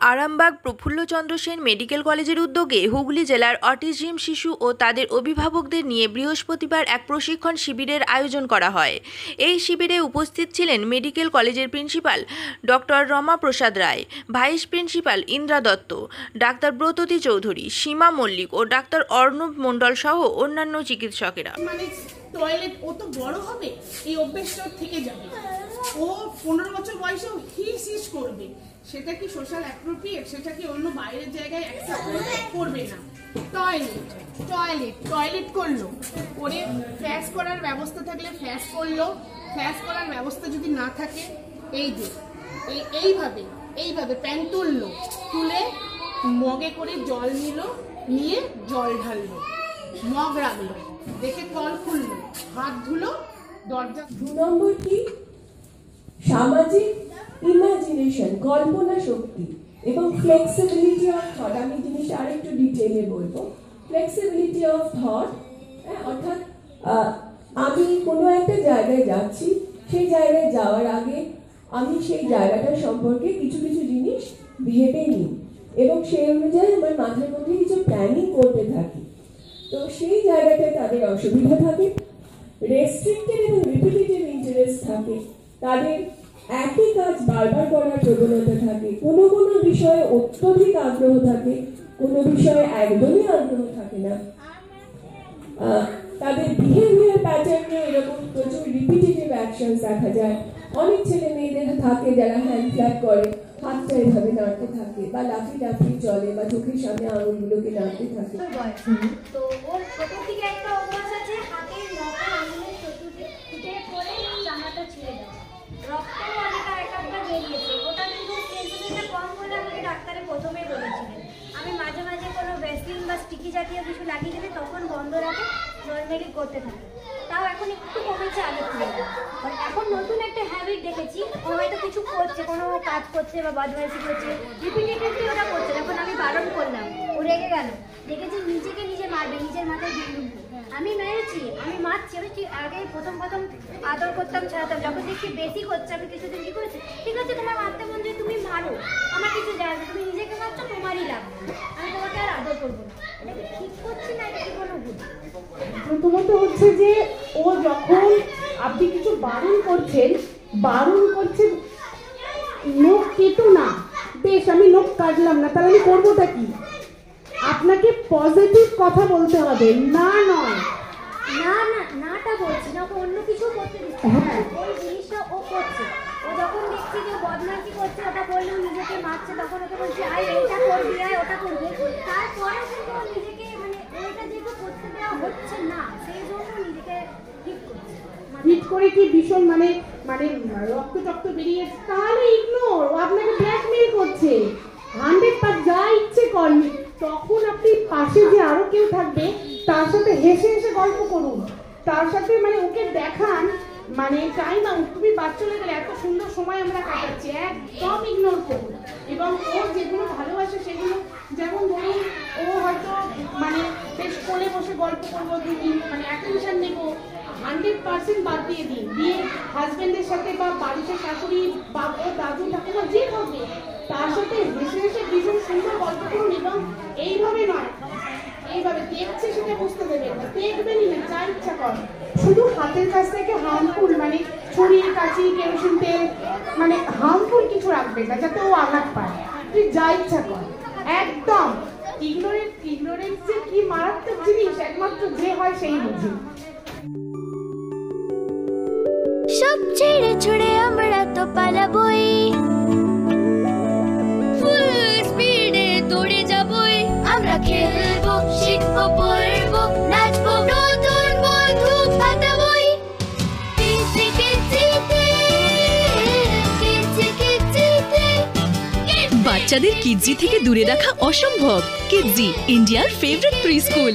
Arambagh Prafulla Chandra Sen medical কলেজের উদ্যোগে হুগলি জেলার অটিজম শিশু ও তাদের অভিভাবকদের নিয়ে বৃহস্পতিবার এক প্রশিক্ষণ শিবিরের আয়োজন করা হয়। এই শিবিরে উপস্থিত ছিলেন মেডিকেল কলেজের principal doctor Rama Prasad Ray, vice principal Indra Dutta, ডাক্তার ব্রততী চৌধুরী, সীমা মল্লিক ও ডাক্তার অর্ণব মণ্ডল সহ অন্যান্য চিকিৎসকেরা। টয়লেট ও তো বড় হবে, এই অভ্যেসটা থেকে যাবে। ও 15 বছর বয়সে হিস করবে, সেটা কি সোশ্যাল অ্যাপ্রোপ্রিয়েট? সেটা কি অন্য বাইরের জায়গায় অ্যাকসেপ্ট করবে না। টয়লেট করলো, করে ফ্যাস করার ব্যবস্থা থাকলে ফ্যাস করলো, ফ্যাস করার ব্যবস্থা যদি না থাকে এই যে এইভাবে প্যান তুললো, তুলে মগে করে জল নিয়ে জল ঢাললো, মগ রাখলো, দেখে কল খুললো, হাত ধুলো, দরজা। 2 নম্বর কি? সামাজিক ইমাজিনেশন, কল্পনা শক্তি এবং ফ্লেক্সিবিলিটি অফ থট। আমি জিনিসটা আরেকটু ডিটেইলে বলবো। ফ্লেক্সিবিলিটি অফ থট, অর্থাৎ আমি কোনো একটা জায়গায় যাচ্ছি, সেই জায়গায় যাওয়ার আগে আমি সেই জায়গাটা সম্পর্কে কিছু জিনিস ভেবে নিই এবং সেই অনুযায়ী আমার মাথার মধ্যে কিছু প্ল্যানিং করতে থাকি। তো সেই জায়গাটায় তাদের অসুবিধা থাকে, রেস্ট্রিক্টেড এবং রিপিটেটিভ ইন্টারেস্ট থাকে, তাদের একই কাজ বারবার করার প্রবণতা থাকে, কোনো বিষয়ে অত্যধিক আগ্রহ থাকে, কোনো বিষয়ে একদমই আগ্রহ থাকে না, তাদের বিহেভিয়ার প্যাটার্নে এরকম প্রচুর রিপিটেটিভ অ্যাকশনস দেখা যায়। অনেক ছেলে মেয়েদের থাকে যারা হ্যান্ড ফ্ল্যাপ করে, হাতটা এভাবে নাড়তে থাকে বা লাফি চলে বা চোখের সামনে আঙুলগুলোকে নাড়তে থাকে। তো ওর ছোট থেকে একটা অভ্যাস আছে, হাতের নখের আঙুলের চতুর্দিকে করে জামাটা ছেড়ে দেওয়া, রক্তও অনেকটা একটা বেরিয়েছে। ওটা কিন্তু সেন্সিটিভিটিটা কম বলে আমাকে ডাক্তারে প্রথমেই বলেছিলেন। আমি মাঝে কোনো ভ্যাসলিন বা স্টিকি জাতীয় কিছু লাগিয়ে দিলে তখন বন্ধ রাখে, নর্মালি করতে থাকে। তাও এখন একটু কমেছে আগের থেকে। এখন নতুন একটা হ্যাবিট দেখেছি, ও হয়তো কিছু করছে, কোনো কাজ করছে বা বদমাইশি করছে, রিপিটেটিভলি ওটা করছে। যখন আমি বারণ করলাম, ও রেগে গেল, দেখেছি নিজেকে নিজে মারবে, নিজের মাথায় বিন্দু। আমি মেরেছি, আমি মারছি, আমি আগে প্রথম আদর করতাম, ছাড়াতাম। যখন দেখছি বেশি করছে, আমি কিছুদিন কি করেছি, ঠিক আছে তোমার মারতে মন যে তুমি মারো, আমার কিছু যায় না, তুমি নিজেকে মারছো, তোমারই লাভ, আমি তোমাকে আর আদর করবো না। এটাকে ঠিক করছি না, এটা কি কোনো ভুল? প্রথমত হচ্ছে যে ও যখন আপনি কিছু বারণ করছেন নখ কেটো না, বেশ আমি নখ কাটলাম না, তাহলে আমি করবোটা কি? আপনাকে পজিটিভ কথা বলতে হবে, না নয়। নাটা বলছি না, অন্য কিছু করতে দিচ্ছি। হ্যাঁ, ওই জিনিসটা ও করছে। ও যখন দেখছি যে বদমাইশি করছে, ওটা বললেও নিজেকে মারছে, তখন ওকে বলছি আয় এইটা করবি, আয় ওটা করবি। তারপরে কিন্তু নিজেকে ওইটা যেহেতু করতে দেওয়া হচ্ছে না, সেই জন্য নিজেকে হিট করে কি ভীষণ রক্ত বেরিয়ে, তাহলে ইগনোর। আপনাকে ব্ল্যাকমেল করছে, 100% যা ইচ্ছে করনি। তখন আপনি পাশে যে আরো কেউ থাকবে, তার সাথে হেসে গল্প করুন, তার সাথে ওকে দেখান টাইম আউট, তুমি বাদ চলে গেলে, এত সুন্দর সময় আমরা কাটাচ্ছি, একদম ইগনোর করুন। এবং ও যেগুলো ভালোবাসে সেগুলো, যেমন ধরুন ও হয়তো বেশ কোলে বসে গল্প করবো, অ্যাটেনশন নেবো, 100% বাদ দিয়ে দিন। দিয়ে হাজবেন্ডের সাথে বা বাড়িতে শাশুড়ি বা ও দাদু ঠাকুমা যে হবে, তার সাথে হেসে ভীষণ সুন্দর গল্প করুন। এবং এইভাবে নয়, এইভাবে দেখছে সেটা বুঝতে দেবেন না, দেখবেনই না, যা ইচ্ছা কর। শুধু হাতের কাছ থেকে হার্মফুল ছুরি, কাঁচি, কেরোসিন তেল, হার্মফুল কিছু রাখবে না, যাতে ও আঘাত পায়। তুই যা ইচ্ছা কর, একদম ইগনোরেন্স যে কি মারাত্মক জিনিস, একমাত্র যে হয় সেই বুঝি। সব ছেড়ে ছুড়ে আমরা তো পালাবই, ফুল স্পিডে দৌড়ে যাবই, আমরা খেলবো, শিখবো, পড়বো, নাচবো, নতুন বন্ধু পাতাবই। বাচ্চাদের কিডজি থেকে দূরে রাখা অসম্ভব। কিডজি, ইন্ডিয়ার ফেভারিট প্রি স্কুল।